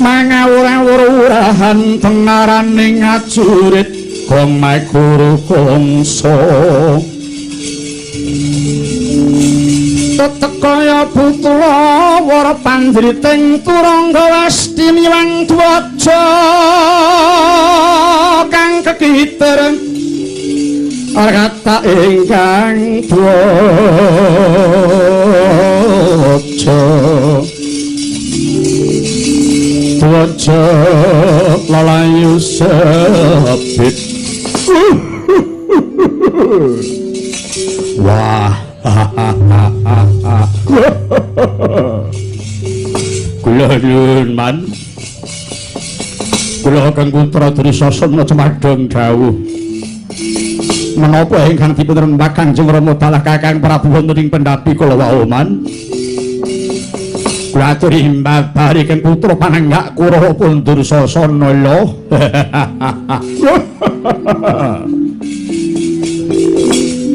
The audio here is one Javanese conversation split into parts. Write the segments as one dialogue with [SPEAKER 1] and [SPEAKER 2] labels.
[SPEAKER 1] mangawur-awurahan tengaraning ajurit gong mai guru gongso tetekaya putra wara pandriting turangga wasti miwang dwaja kang kekiter argata ingkang dwaja dwaja lalayu sepit wah kula nyuwun man kula kang putra Drisasana cemadhang dawuh menapa ingkang dipun rembak Kanjeng Rama dalah Kakang Prabu wonten ing pendapi kula wau man kula aturi mbabari kang putra panenggak Kurawa pun Dursasana lho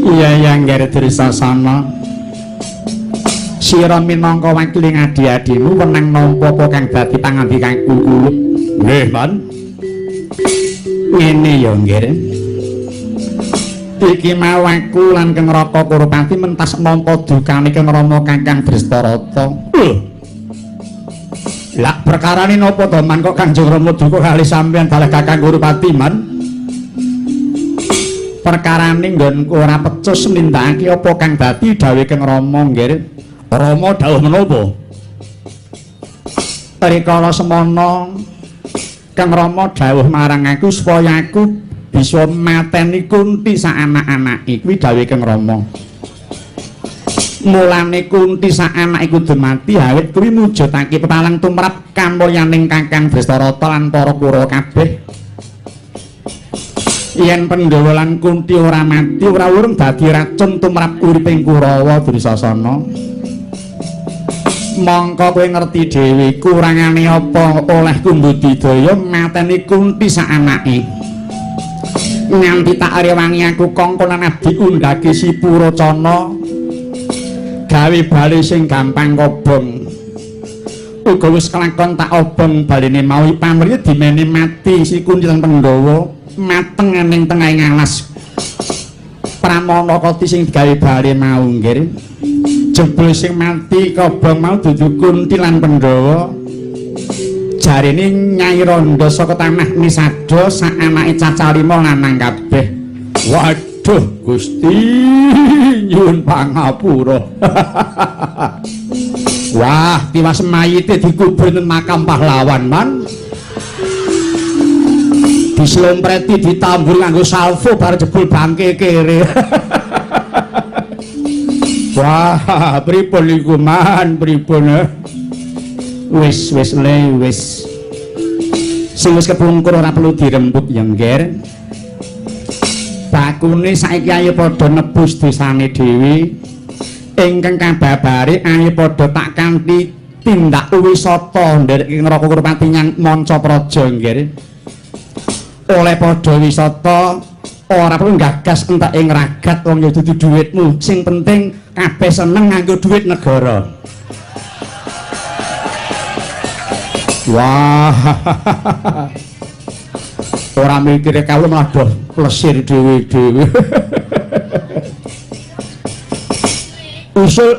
[SPEAKER 1] iya yang gara Dursasana sira minangka wakiling adi-adimu wenang nampa apa kang dadi pangandikaku kulo nggih man ngene ya nggih iki mau aku lan Kang Raka Kurupati mentas nampa dukane Kang Rama Kakang Drestarata lah perkarane napa to man kok Kanjeng Rama duka kali sampeyan dalah Kakang Kurupati man perkarane nggonku ora pecus nindakake apa kang dadi dawuh Kang Rama nggih Rama dawuh menapa rikala semana Kang Rama dawuh marang aku supaya aku bisa mateni Kunti sak anak-anake kuwi dawuh Kang Rama mulane Kunti sak anake kudu mati awit kuwi mujudake petalang tumrap kamulyaning Kakang Drestarata lan para Kurawa kabeh yen Pandhawa lan Kunti ora mati ora urung dadi racun tumrap uriping Kurawa Dursasana mongko kowe ngerti dhewe kurangane apa oleh Kumbudidaya mateni Kunti sak anake nganti tak rewangi aku kongkonan abdi undhake si Puracana gawe bali sing gampang kobong uga wis kelakon tak obong balene mau pamrih dimene mati si Kunti lan Pandhawa mateng ning tengahing alas pramana koti sing gawe bali mau nggih jebul sing mati kobong mau dudu Kunti lan Pandhawa jarine Nyai Randa saka tanah Nisada sak anake caca 5 lanang kabeh waduh Gusti nyuwun pangapura wah tiwas mayite dikubur ning makam pahlawan man dislompreti ditambur nganggo salvo bar jebul bangke kere wah pripun iku man pripun wis sing wis kepungkur ora perlu dirembuk ya ngger bakune saiki ayo padha nebus dosane dhewe ingkang kababare ayo padha tak kanthi tindak wisata nderek Raka Kurupati nyang Mancapraja ngger oleh padha wisata ora perlu gagas entek ing ragat wong ya dudu dhuwitmu sing penting kabeh seneng nganggo dhuwit negara wah ora mikire kalau malah do plesir dhewe-dhewe usul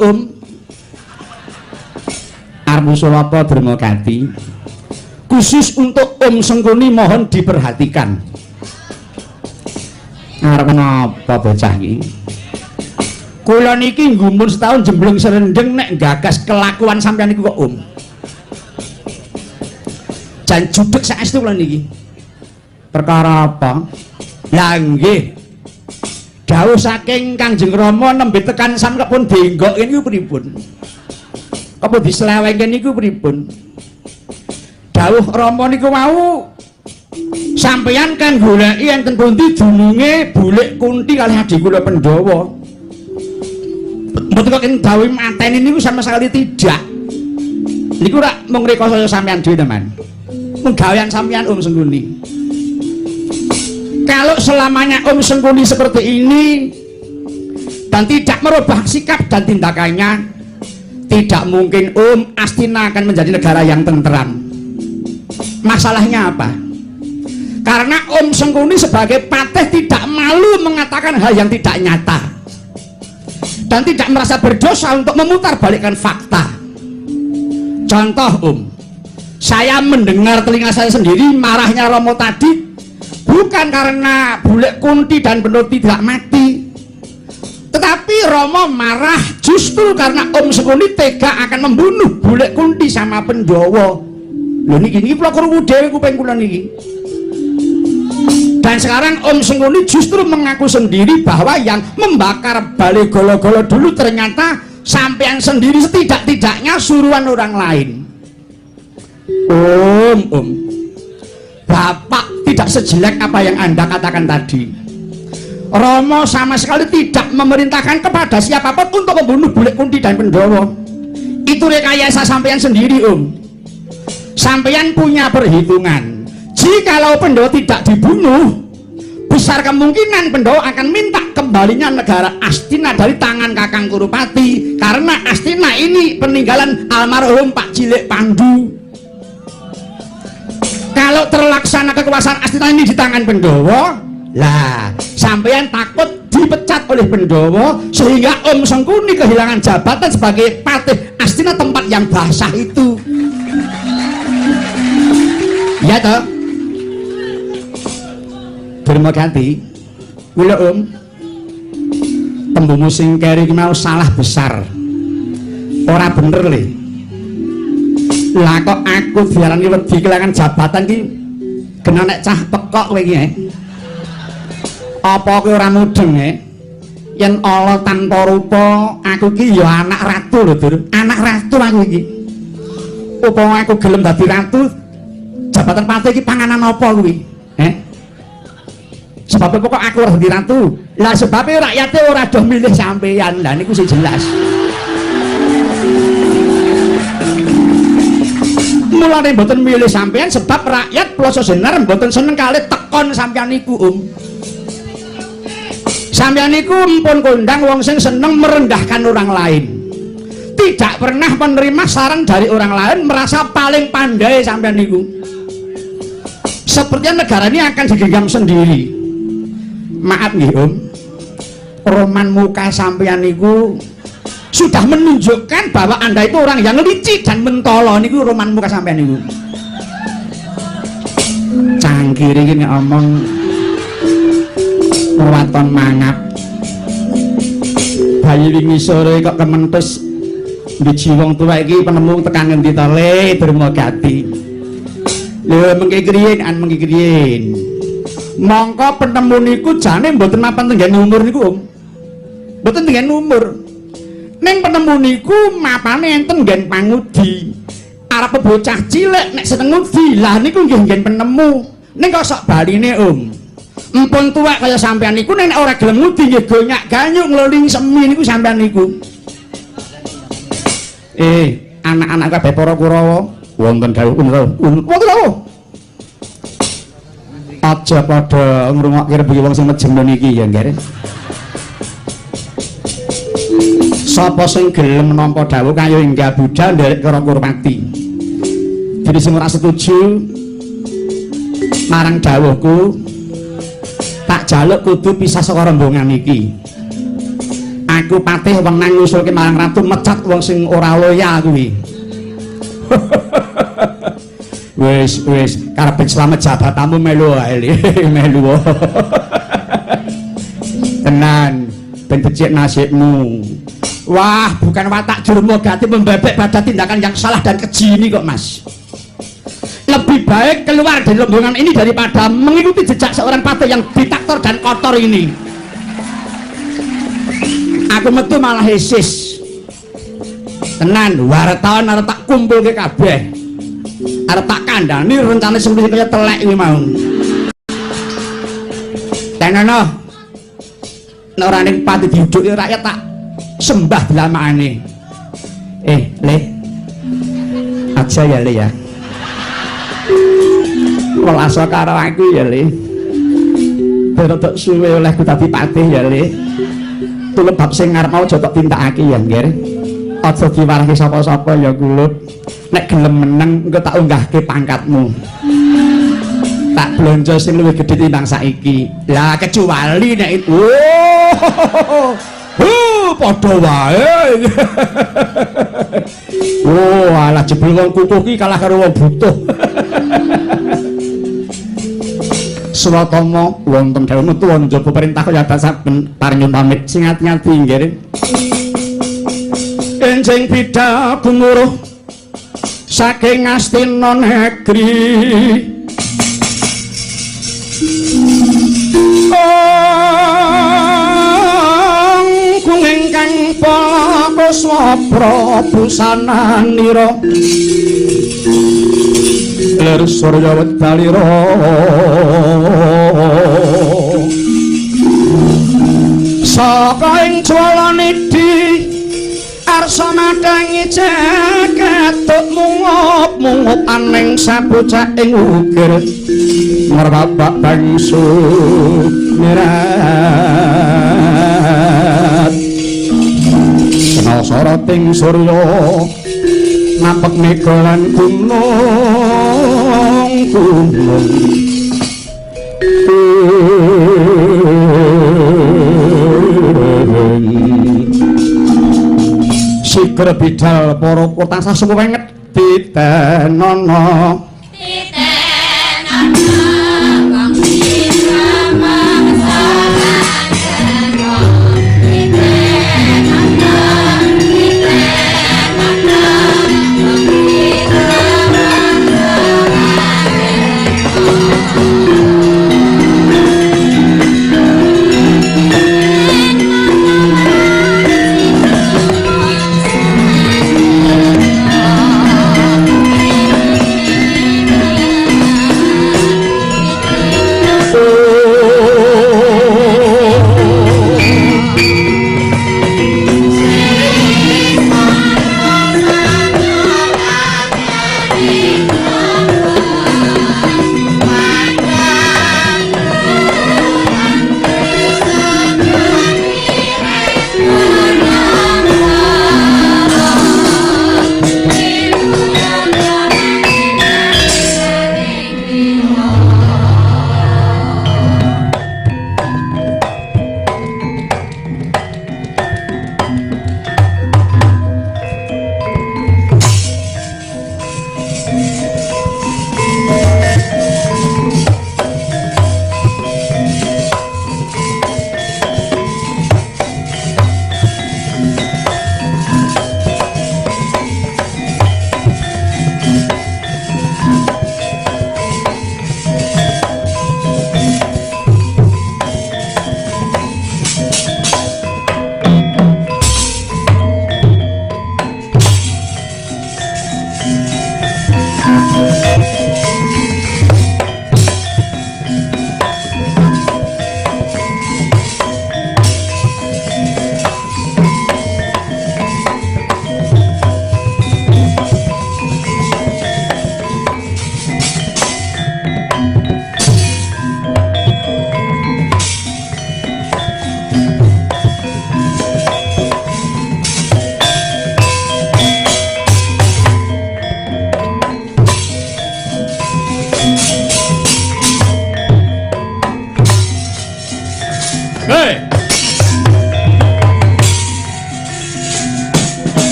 [SPEAKER 1] arep usul apa Dermagati khusus untuk Sengkuni mohon diperhatikan arep napa bocah iki kula niki nggumun setahun jembleng serendeng nek gagas kelakuan sampeyan niku kok jan judeg saestu kula niki perkara apa lah nggih dawuh saking Kanjeng Rama nembe tekan sam kok pun dienggok niku pripun apa diselewengke niku pripun dawuh Rama niku mau sampeyan kan goleki enten pundi dununge bulik Kunti kalih adi kula Pandhawa mboten kok dawuh mateni niku sama sekali tidak niku rak mung reka saya sampeyan dhewe teman mung gawean sampeyan Sengkuni kalau selamanya Sengkuni seperti ini dan tidak merubah sikap dan tindakannya tidak mungkin Astina akan menjadi negara yang tenteram Masalahnya apa? Karena Om Sengkuni sebagai patih tidak malu mengatakan hal yang tidak nyata dan tidak merasa berdosa untuk memutarbalikkan fakta. Contoh Om, saya mendengar telinga saya sendiri marahnya Romo tadi bukan karena Bule Kunti dan Bendo tidak mati, tetapi Romo marah justru karena Om Sengkuni tega akan membunuh Bule Kunti sama Pendowo. Loh ini kula krungu dhewe kuping kula niki. Dan sekarang Om Sengkuni justru mengaku sendiri bahwa yang membakar Balai Golo-Golo dulu ternyata sampean sendiri setidak-tidaknya suruhan orang lain. Om, Bapak tidak sejelek apa yang Anda katakan tadi. Romo sama sekali tidak memerintahkan kepada siapapun untuk membunuh Bule Kunti dan Pendowo. Itu rekayasa sampean sendiri Om. Sampean punya perhitungan. Jikalau Pendowo tidak dibunuh, besar kemungkinan Pendowo akan minta kembalinya negara Astina dari tangan Kakang Kurupati, karena Astina ini peninggalan almarhum Pak Cilik Pandu. Kalau terlaksana kekuasaan Astina ini di tangan Pendowo, lah sampean takut dipecat oleh Pendowo sehingga Om Sengkuni kehilangan jabatan sebagai patih Astina, tempat yang basah itu. Ya toh? Terima ganti kula Om, tembungmu sing keri mau salah besar, ora bener le. Lah kok aku diarani wedi kelangan jabatan ki kena nek cah pekok kowe iki. Apa kowe ora mudeng yen Allah tanpa rupa, aku ki ya anak ratu lho Dur, anak ratu aku iki. Upama aku gelem dadi ratu, jabatan patih iki panganan apa kuwi? Sebabnya pokok aku harus di ratu. Lah sebabnya rakyatnya ora doh milih sampeyan. Lah niku sing jelas. Mulane mboten milih sampeyan sebab rakyat Ploso Senar mboten seneng kali tekon sampeyan niku Sampeyan niku mpun kondang wong sing seneng merendahkan orang lain. Tidak pernah menerima saran dari orang lain, merasa paling pandai sampeyan niku. Sepertinya negara ini akan digenggam sendiri. Maaf nih Om, roman muka sampean niku sudah menunjukkan bahwa Anda itu orang yang licik dan mentolo. Niku roman muka sampean niku. Cangkir iki ngomong waton mangap. Bayi wingi sore kok kementus biji wong tua iki penemu tekan ngendi to Le Dermagati. Lho mengki kriyen mongko penemu niku jane mboten mapan tenggen umur niku Om, mboten tenggen umur ning penemu niku mapane enten nggen pangudi arep bocah cilik nek seneng ngudi. Lah niku nggih nggen penemu ning kok sok baline Om, empun tuwek kaya sampean niku nek ora gelem ngudi nggih gonyak ganyuk ngloling semi niku sampean niku. Anak-anak kabeh para Kurawa wonten dawuh wonten aja pada ngrungokke rembuge wong sing mejemen iki ya nggih. Sapa sing gelem nampa dawuh kaya Hingga Buddha nderek karo Kurupati. Jadi sing ora setuju marang dawuhku tak jaluk kudu pisah saka rombongan iki. Aku patih wong nang ngusulke marang ratu mecat wong sing ora loyal kuwi. Wis karep selamat jabatanmu melu ae melu. Tenan ben becik nasibmu. Wah, bukan watak Dermagati membebek pada tindakan yang salah dan keji ini kok Mas. Lebih baik keluar dari rombongan ini daripada mengikuti jejak seorang patih yang diktator dan kotor ini. Aku metu malah hesis. Tenan, wartawan arep tak kumpulke kabeh. Arep tak kandhani rencana sing kaya telek iki mau. Tenono. Nek ora ning pati diuduki rakyat tak sembah dilamakane. Le. Aja ya Le ya. Welas karo aku ya Le. Rodok suwe olehku dadi patih ya Le. Tulung bab sing ngarep mau aja tak tintakake ya nggih. Aja diwarahke sapa-sapa ya Kulub. nek gelem meneng engko tak unggahke pangkatmu. Tak blonjo sing luwih gedhe timbang saiki. Lah kecuali nek itu padha wae. Alah jebul wong kukuh ki kalah karo wong butuh. Swatama wonten dawuh metu njaba perintah kaya saben paring pamit sing ati-ati nggih. Enjing bidhal gumuruh saking Astina negeri. Kung ingkang Puswapra busananira lir surya wedalira saka ing jwalanidi arsa madangi jagat mungup aning sabocah ing ukir merbabak bangsu mirat sena soroting surya nampek negolan gunung Sigra bidhal para tansah suwenget ditenono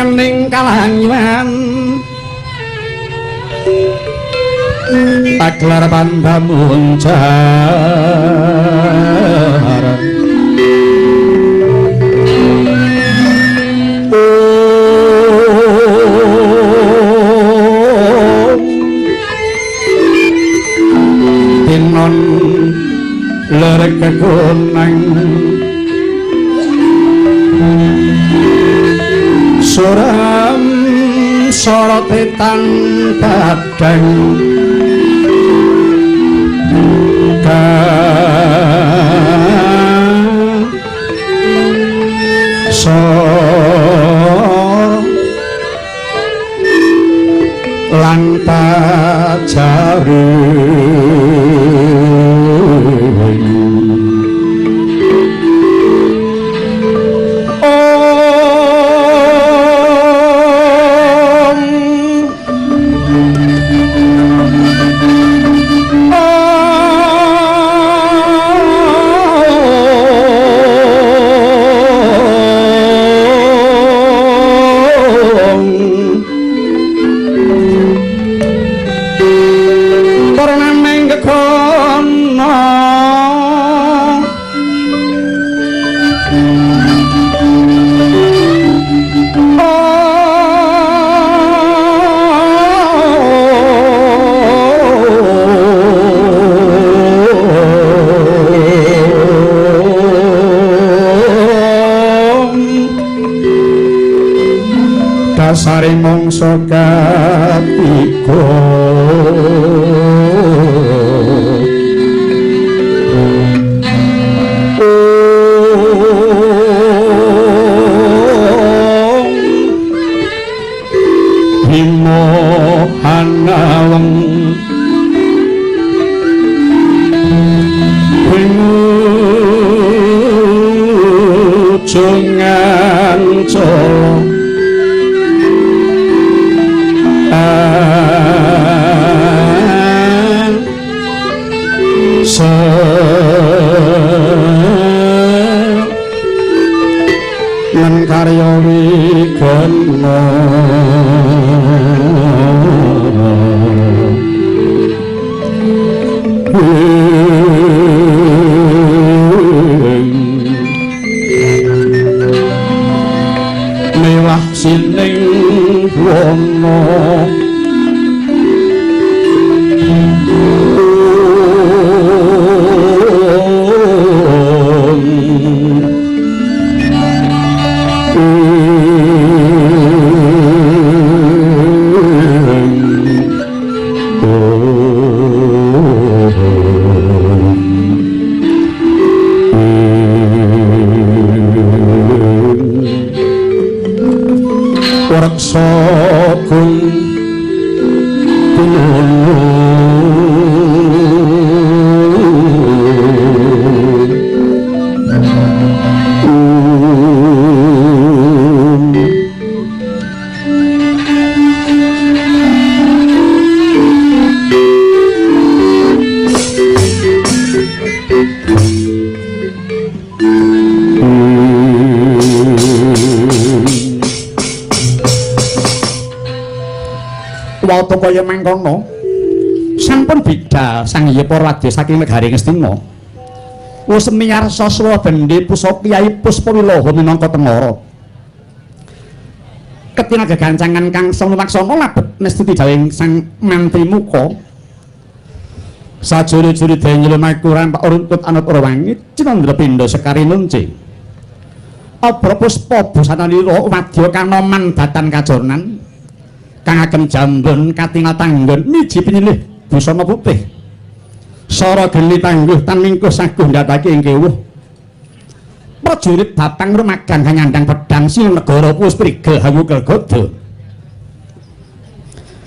[SPEAKER 1] ngening kalangiwan paglar pandamun jaran tinon lerek kekunang suram sorotetan padang lan pajaring sari mongso katiga Bimo hanawang jungan colong lan karya wigana mewah sining wono sokung wau kaya mangkono sampun bidhal sang Hyang Parawadya saking negari Ngastina wis miyarsa swa bendhe pusaka Kyai Puspawilaha minangka tengara ketina gegancangan kang sumumaksana labet nestuti dawing sang mantri muka sajuri-juri denyel makuran Pak Runtut Anut Rawangi Cinandra Pindha Sekari Nunci Abra Puspa Busanalira wadya kanoman datan kajornan kang agem jambon katingal tanggon miji pinilih busana putih sara geni tangguh tan mingkuh saguh ndhatake ing kewuh prajurit batang rumagan kang nyandang pedhang sing negara Pusprigel hayu kelgodo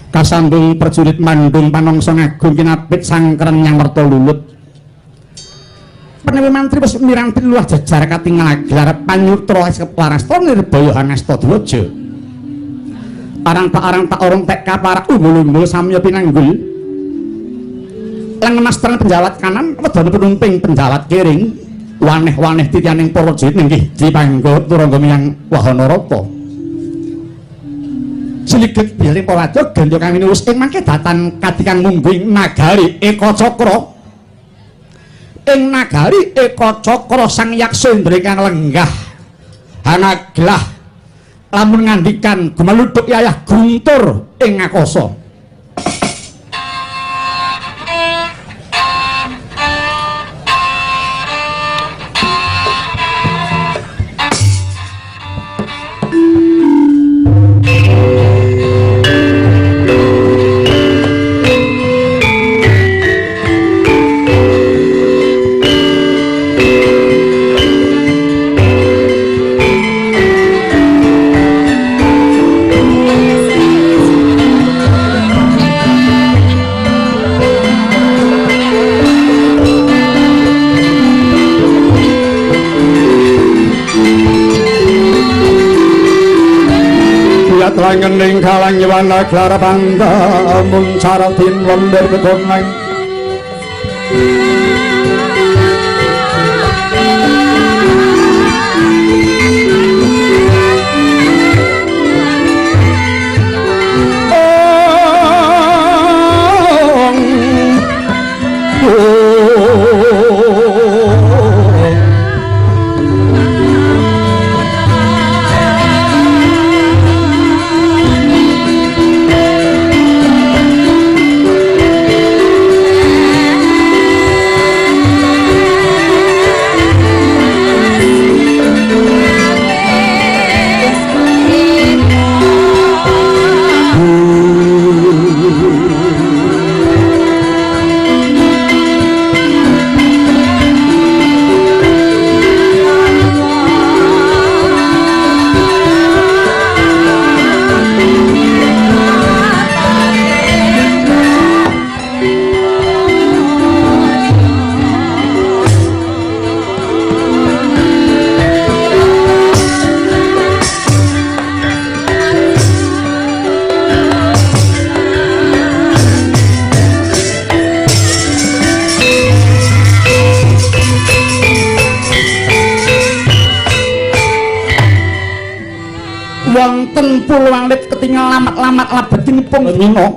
[SPEAKER 1] kasambung prajurit mandung panongso ngagung kinapit sangkren nyang merta lulut penewi mantri wis miranti luwih jejar katingal gelar panyutra keparasta nirbaya angasta dwaja parang tak orang tek kaparak unggul-unggul samya pinanggul lan mastran penjawat kanan wedana penumping penjawat kiring waneh-waneh titianing para prajurit inggih dipanggo turangga miyang wahana rata Siliget biling Palajo gandha kang winus ing mangkedatan kadikang mungguing nagari Eka Cakra. Ing nagari Eka Cakra sang Yaksendra kang lenggah hanaglah lamun ngandikan gumeluduk yayah guntur ing akasa. Langening kalang nyewana klara bangga mun saratin lembir ketoneng wonten puluhan lit ketingal lamat-lamat labetinipun dina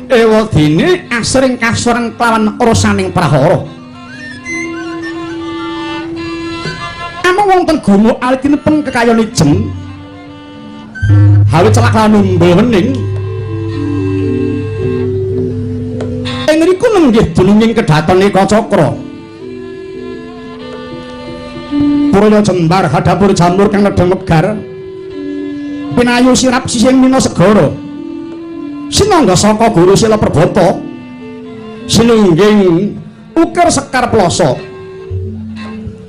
[SPEAKER 1] ewadene asring kasuran kelawan rasaning prahara amung wonten gumu alitinipun kekayon ijem hawi celaka numbul wening ing riku nenggih dununging kedaton Eka Cakra Puraya Jembar hadapur jamur kang nedha megar pinayu sirap sising mina segara sinangga saka Guru Sila Prabata sinungging ukir sekar ploso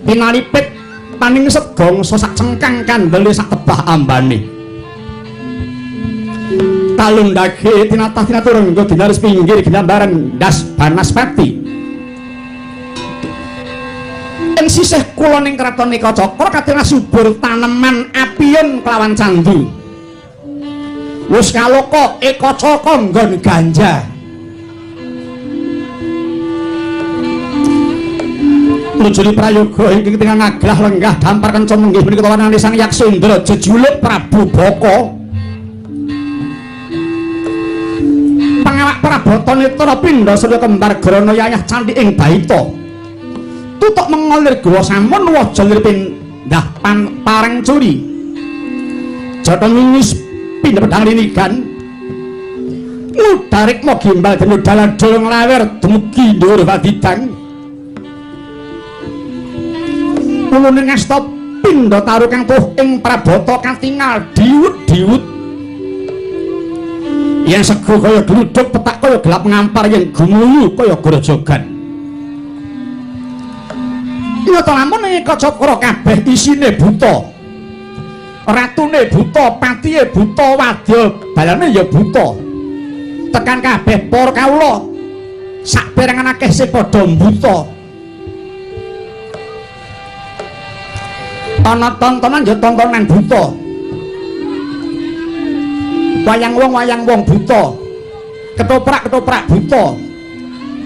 [SPEAKER 1] pinalipit paning segong sak cengkang kandele sak tebah ambane talundage tinatah tinaturung nggo dinaris pinggir ginambaran das Banaspati ing sisih kulon ing kraton Eka Cakra kathah subur taneman apiun kelawan candu wis kaloka Eka Cakra nggon ganja nujuli prayoga ing tengah ngaglah lenggah dampar kenca menggih menika wanane sang Yaksendra jejuluk Prabu Baka pangawak Prabata Netra Pindha Surya Kembar Grana Yayah Candhi ing Baita tutuk mengolir gula sampun waja liripin dah parang curi jatah ngingis pindah pedang linigan ngudarik mau gimbal dan udalan dolong lawer dumugi dhuwur wadidang ulune ngasta pindha taruh kang tuh ing Prabata katingal diwut-diwut yen sego kaya gluduk petak kaya gelap ngampar yen gumuyu kaya grojogan iya to lamun Eka Cakra kabeh isine buta ratune buta patihe buta wadya balane ya buta tekan kabeh para kawula saperangan akeh sing padha buta ana tontonan ya tontonan buta wayang wong buta ketoprak buta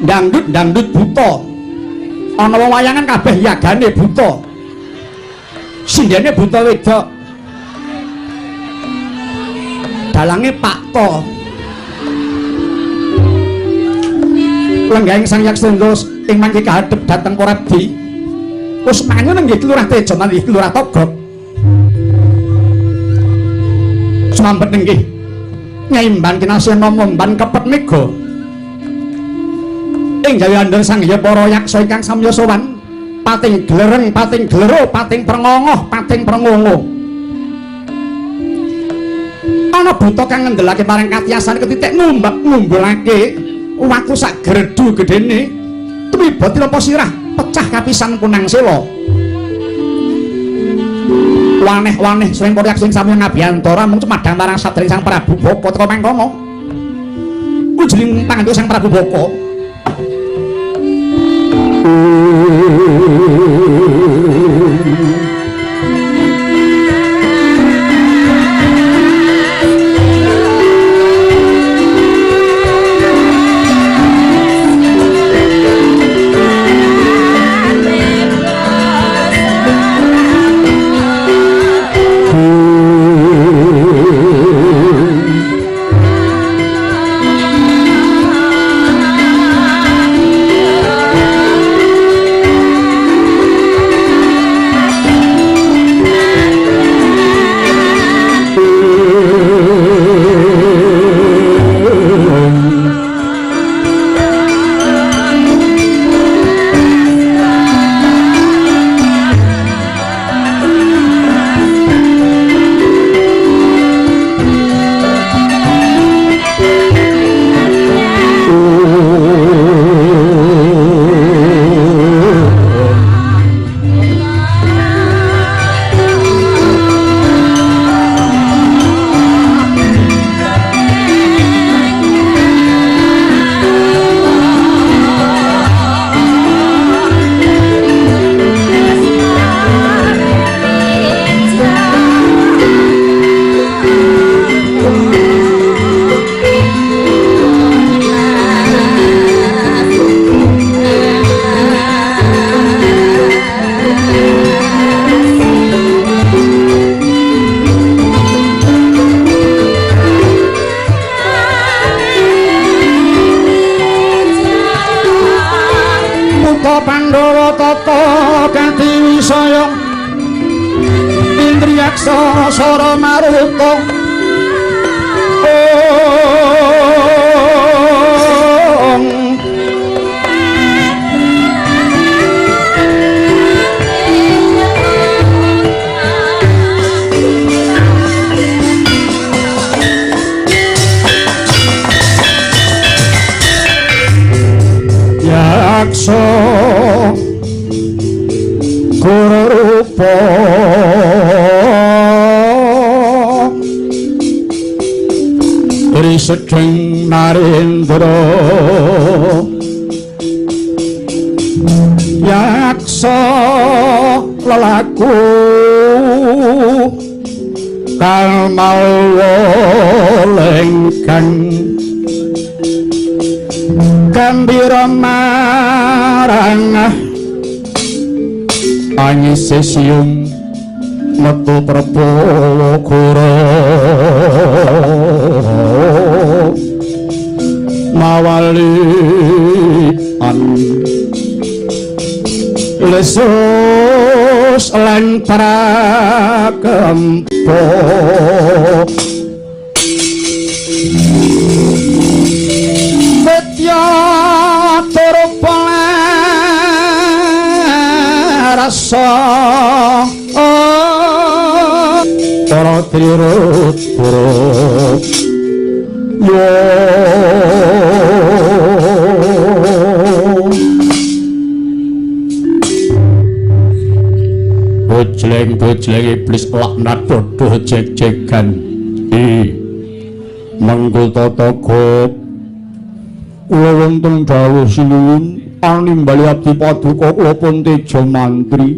[SPEAKER 1] dangdut buta ana wong wayangan kabeh yagane buta sindene buta wedok dalange Pak To. Lenggahing Sang Yaksendra ing mangke kahadhep dhateng Porabdi. Usmanyo nggih Lurah Tejo nggih Lurah Togog. Sumambet nggih. Nyai Mban Kinasena Mban kepet mega. Ing gawe andhar Sang Hyang para yaksa ingkang samya sowan. Pating glereng, pating glero, pating prengongoh, pating prengongo. Ana buta kang ngendelake marang katiyasan ketitik ngumbak ngumbulake watu sak gerdu gedene. Tumiba tilapa sirah pecah kapisan punang sela. Waneh-waneh sing para yaksa sami ngabiyantara mung cumadhang marang sadring Sang Prabu Bapa teka mangkono. Ujring pangandika Sang Prabu Bapa.
[SPEAKER 2] Sedeng Narendra yaksa lelaku kalmawa lengkang gambira marang anyisesium metu Prabowo Guru mawalian lesus lan pragempo betya turpa rasa para trirut yo bojleng iblis laknat dodo jek-jekan mengko tata gop kula wonten dawuh sinuwun animbali abdi paduka kula pun teja mantri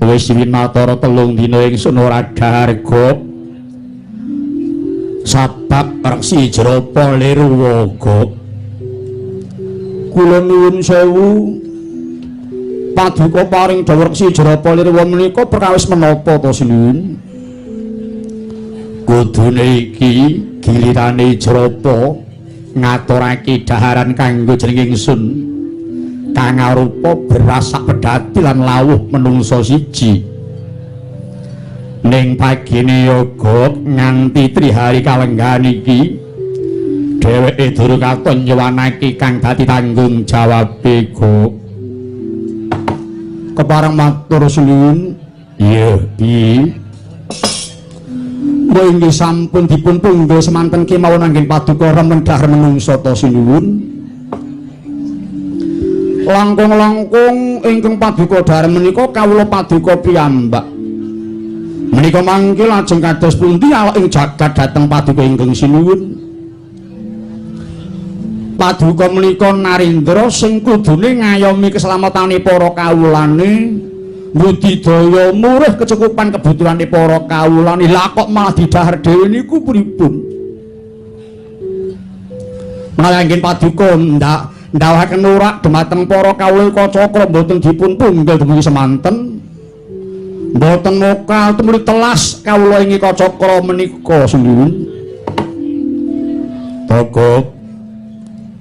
[SPEAKER 2] wis winatara telung dina ing Sunaradharga sabab Resi Jrapa Lirwaga kula nuwun sewu paduka paring dawuh Resi Jrapa Lirwaga menika perkawis menapa to sinuwun
[SPEAKER 1] kudune iki gilirane Jrapa ngaturake daharan kanggo jeneng ingsun kang arupa beras sak pedhati lan lawuh menungsa siji ning pagine yoga nganti trihari kalenggahan iki dheweke durung katon nyuwanake kang dadi tanggung jawabe go kepareng matur suwun iya piye Mbok inggih sampun dipun punggul semanten kemawon anggen paduka remendhah menungsa ta sinuwun. Langkung-langkung ingkang paduka dharem menika kawula paduka piyambak. Menika mangke lajeng kados pundi awak ing jagat dhateng paduka ingkang sinuwun. Paduka menika Narendra sing kudune ngayomi keselamatan para kawulane. Budidaya murih kecukupan kebutuhane para kawulane lha kok malah didhahar dhewe niku pripun menawi anggen paduka ndawahaken nurak dhumateng para kawula Kacakra mboten dipun tunggal dumugi semanten mboten mokal tumuli telas kawula ing Kacakra menika sinuwun Togok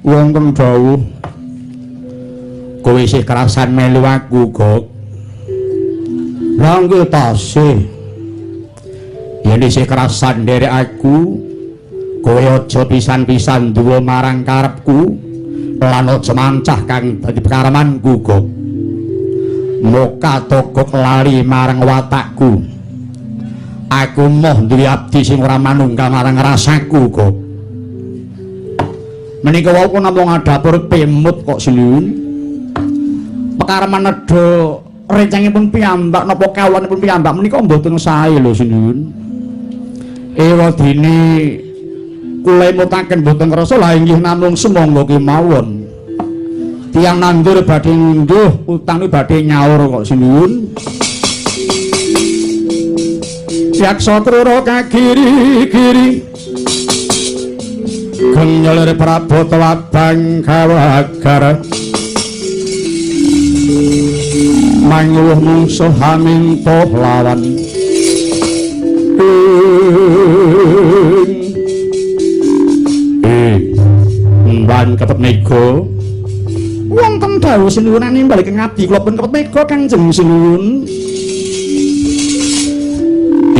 [SPEAKER 1] wonten dawuh kowe isih kerasan melu aku Gok Langge tasih yen isih kerasan nderek aku kowe aja pisan-pisan duwa marang karepku lan aja mancah kang dadi pekaramanku Gok moka Togok lali marang watakku aku moh duwe abdi sing ora manunggal marang rasaku Gok menika wau namung ngadhapur pemut kok sinuwun pekaraman nedha rencangipun piyambak napa kawanipun piyambak menika mboten sae lho sinuwun. Ewadene kula mutaken mboten krasa la inggih namung sumangga kemawon. Tiyang nandur badhe ngunduh utang badhe nyaur kok sinuwun. Jaksa Trura kagiri-giri Genyelir Prabata wabang kawagara mangluh mungsuh haminto lawan mban kepet mega wonten dawuh sinuwunane balik ngabdi kula pun kepet mega Kangjeng Sinuwun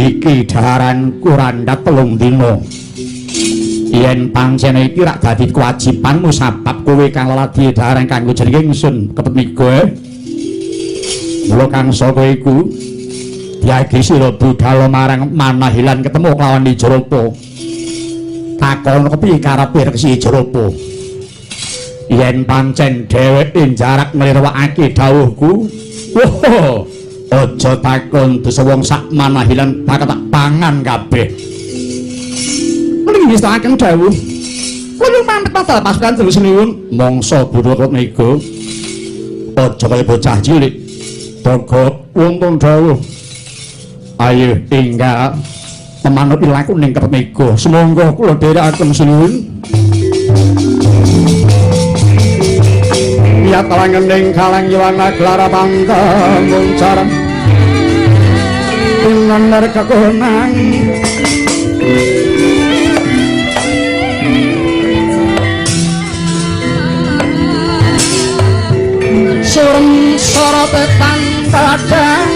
[SPEAKER 1] iki daharan kurandhat 3 dina yen pancen iki rak dadi kewajibanmu sabab kowe kang laladi daharan kanggo jeneng ingsun kepet mega mula kang saka iku diagi sira budhal marang Manahilan ketemu kelawan Jrapa takon kepiye karepe Resi Jrapa yen pancen dheweke jarak nglirwakake dawuhku aja takon desa wong sak Manahilan bakal tak pangan kabeh mriki ngestakaken dawuh kula pamit pasal pasukan terus niwun mangsa Buruh Mega aja kaya bocah cilik Togok wonten dawuh ayo tinggal pemanut ilaku ning Kepet Mega semangga kula dherekaken sinuwun ya talangening kalang yuwana glara pantang muncar pinener kakonang sureng sorotetan kadang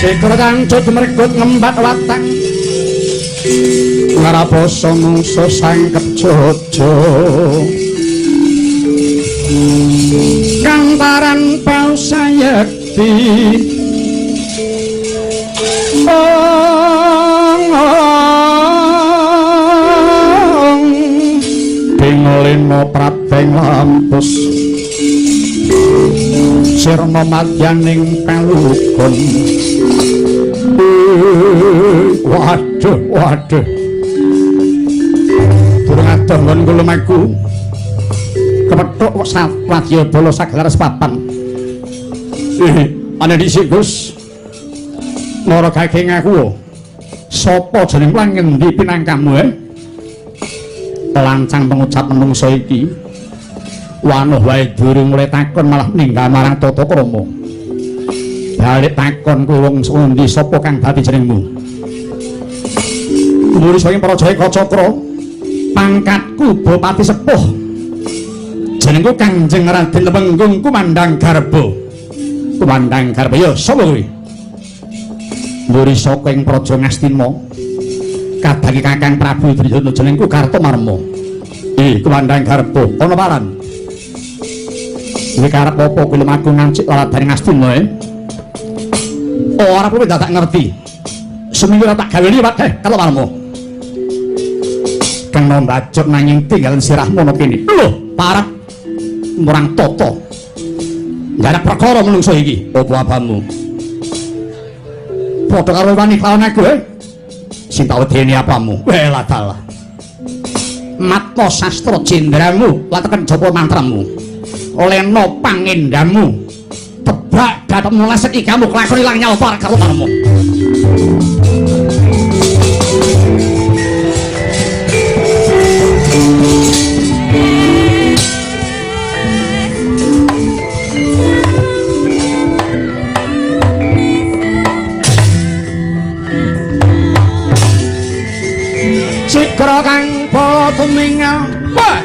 [SPEAKER 1] Sikra kancut mregut ngembat watang ngaraposo mungsu sangkep jojo kantaran pausayekti Bingolino prabeng lampus sirna madyaning pelukun waduh durung adoh nggon kula maku kepethuk wadya bala saglares papan ana dhisik Gus loro kaki ngaku sapa jeneng lan ngendi pinangkamu lancang pengucap menungso iki wanuh wae durung mulai takon malah ninggal marang Tata Krama balik takon kuwi wong endi sapa kang dadi jenengmu murid saking Praja Kacakra pangkatku Bupati Sepuh jenengku Kanjeng Raden Temenggung Kumandang Garba ya sapa kuwi murid saking Praja Ngastina kadangi Kakang Prabu Duryudana jenengku Kartomarma Kumandang Garba ana paran iki karep apa kuwi lumaku ngancik waladane Ngastina ora kuwi dadak ngerti seminggu tak gawe liwat Kartomarma kena mbajur nanging tinggalan sirahmu ana kene lho parep murang tata nggak ada perkara menungso iki apa apamu padha karo wani lawan aku sing tak wedeni apamu lah dalah matma sastra jendramu lateken japa mantramu olehno pangendamu tebak datem nolesek kamu kelakon ilang nyawa para Kartomarma Sikra kang bala tumingal wah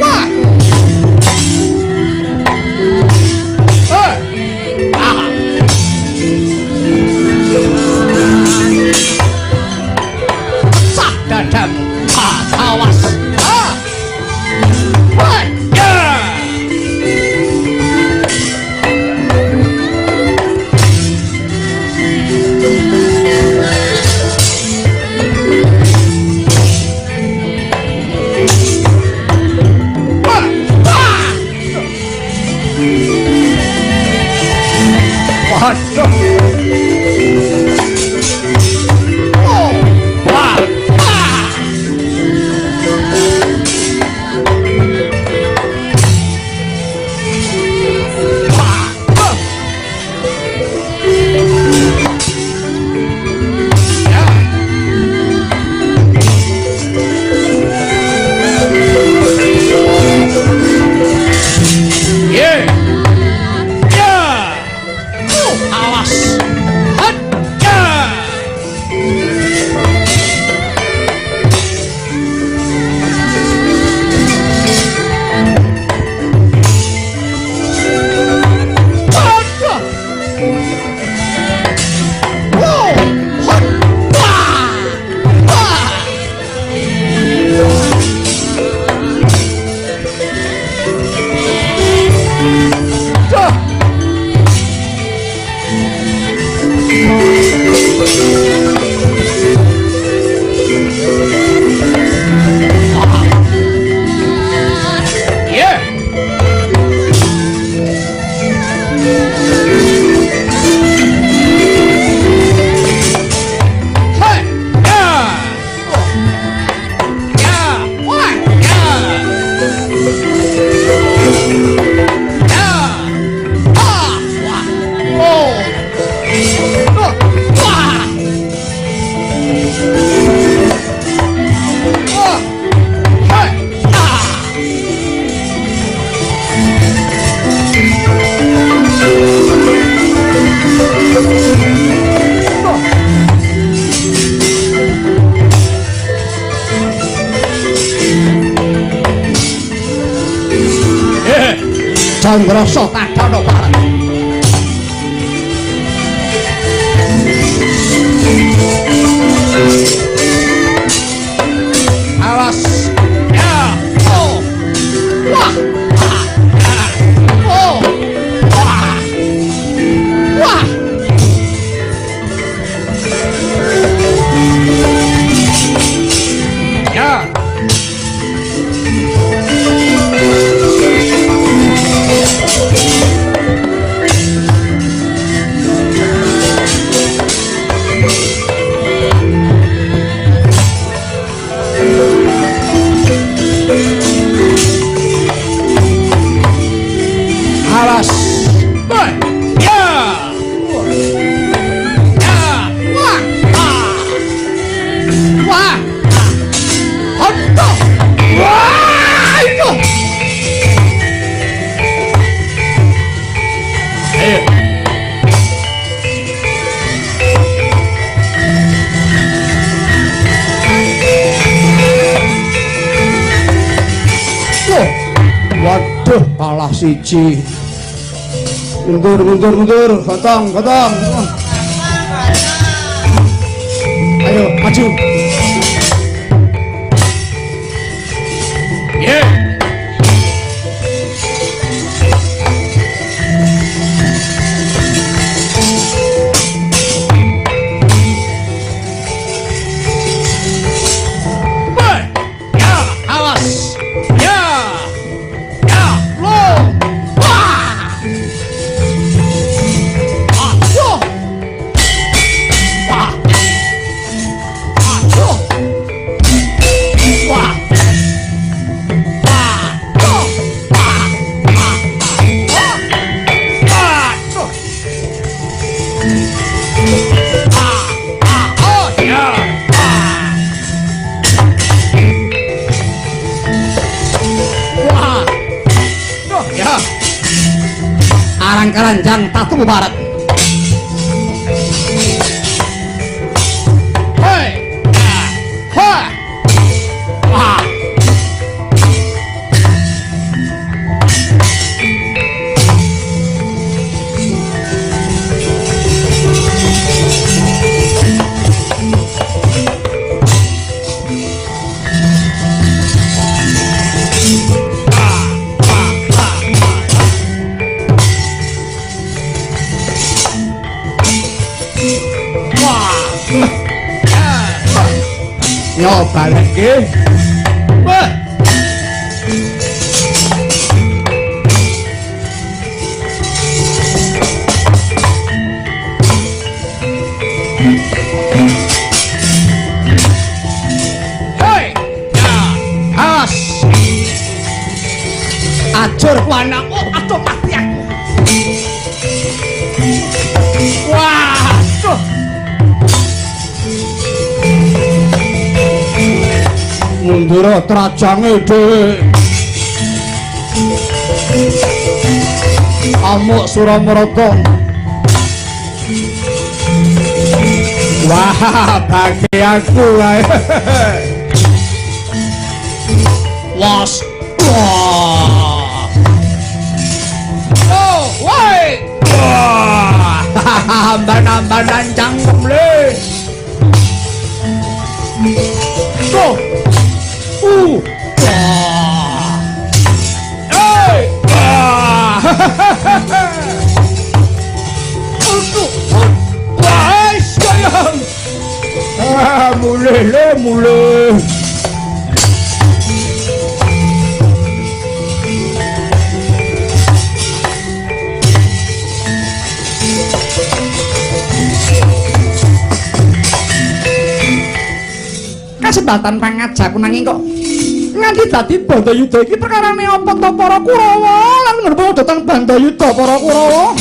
[SPEAKER 1] wah Candrasa Tadana Parat. Awas. Ya. Oh. Wah. Oh. Wah. Wah. Ya. Alas. Boy. Ya. Ya. Wah. Ah. Wah. Honto. Wah. Itu. Ayo. Waduh, kalah siji. Mundur, gotong. Ayo, maju. Yeah. Boy, ya, awas. Ya. Ya, lo. Wah. Aduh. Wah. Aduh. Wah. Aduh. Wah. Aduh. Oh, ya. Wah. Duh, ya. Arang keranjang Tatu Barat. Hei. Ha. Wah. Nyoba lagi. Wah. Hei. Ya. As. Ajur wanang. Oh, aduh mati aku. Wah. Aduh. Mundur trajange dhewe. Amuk Suramarata. Wah, bagi aku kae. Was. Wah. Oh, woi. Wah. Amban-ambanan cangkem le. Tuh. Wah. Hey. Wah. Wah, sayang. Mulai. Kasebatan pangajakku nanging kok nganti dadi Bandayuda iki perkarane apa to para Kurawa lan ngerpo dateng Bandayuda para Kurawa.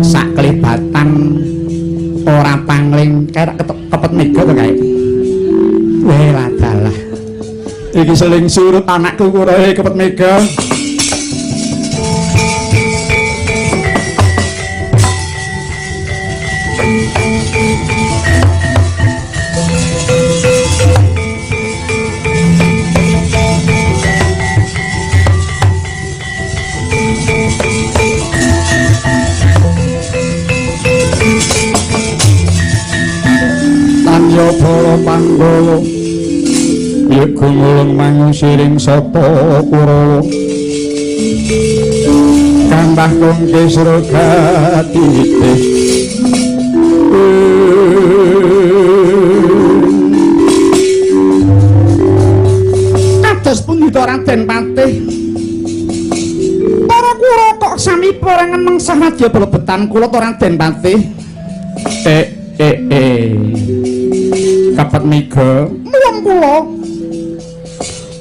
[SPEAKER 1] Sak kelibatan ora pangling kaya kepet mega to kae. Weh wadalah. Iki seling surut anakku kurae kepet mega.
[SPEAKER 2] Pandhawa yek gumulung mangusiring sapa Kurawa kambah kongke Suragati
[SPEAKER 1] kados pundi to Raden Patih para Kurawa kok sami perangan mengsah madya blebetan kula to Raden Patih kapet mega muwung kula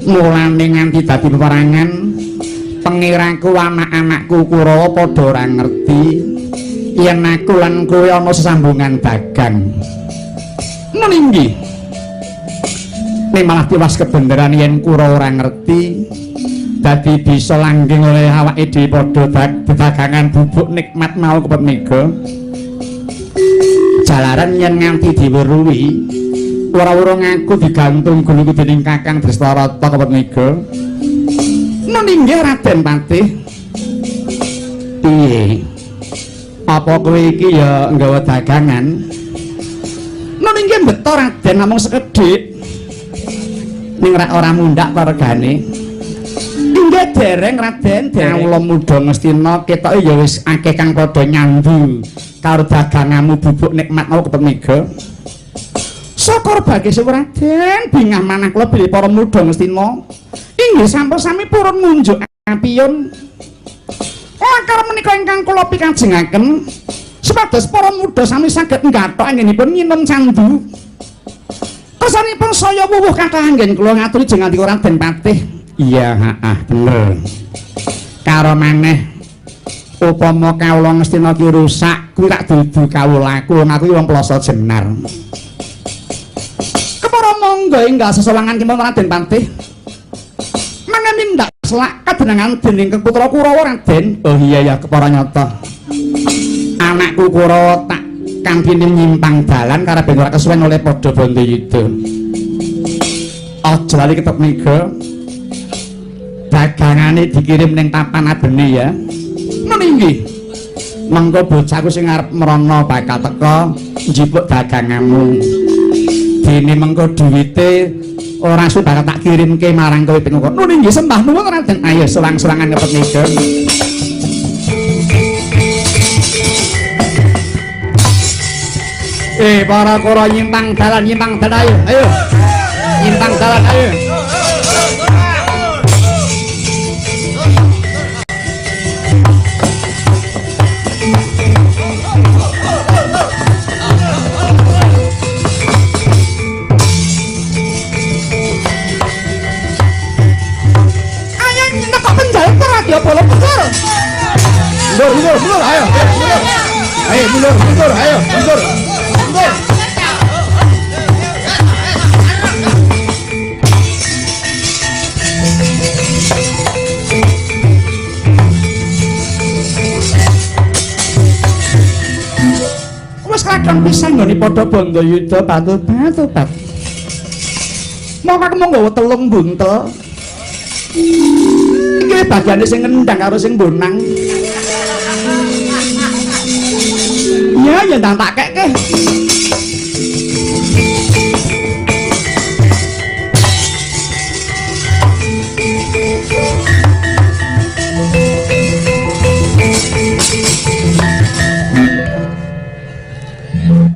[SPEAKER 1] mulane nganti dadi peperangan pengiraku anak-anakku Kurawa padha ora ngerti yen aku lan kowe ana sesambungan dagang men inggih nek malah tiwas kebeneran yen Kurawa ora ngerti dadi bisa langgeng oleh awake dhewe padha dagangan bubuk nikmat mau kepet mega jalaran yen nganti diweruhi ora-ora ngaku digantung guluku dening Kakang Drestarata kepet mega meninggih Raden Patih piye apa kowe iki ya nggawa dagangan meninggih beto Raden namung sekedhik ning ora mundhak regane inggih dereng Raden kawula muda Ngastina ketoke ya wis akeh kang padha nyambu karo daganganmu bubuk nikmat mau kepet mega syukur bagi Raden bingah manah kula bilih para muda Ngastina inggih sampun sami purun ngunjuk apiun lakar menika ingkang kula pikajengaken supados para muda sami saged nggathok anggenipun nginum candu kersanipun saya wuwuh kathah anggen kula ngaturi jeneng Raden Patih iya bener karo maneh upama kawula Ngastina ki rusak kuwi tak dudu kawulaku aku wong Plasa Jenar kepara monggo enggal sesawangan kipun Raden Patih mindak selak kadenangan dening putra Kurawa Raden oh iya ya kepara nyata anakku Kurawa tak kangkine nyimpang dalan karepe ora kesuwen oleh padha Bandayuda aja lali ketep mega dagangane dikirim ning Tapan Abene ya meninggih mengko bocahku sing arep merono bakal teka njipuk daganganmu dene mengko duwite ora bakal tak kirimke marang kowe ping kok nuwun nggih sembah nuwun Raden ayo selang-selangan ngepet mega para kura nyimpang dalan ayo nyimpang dalan ayo ya boleh mundur ayo mundur ayo mundur wis kadang pisan nggone padha Bandayuda patut-patut mau aku mau nggawa telung buntel iki bagiane sing ngendang karo sing bonang ya ndang tak keke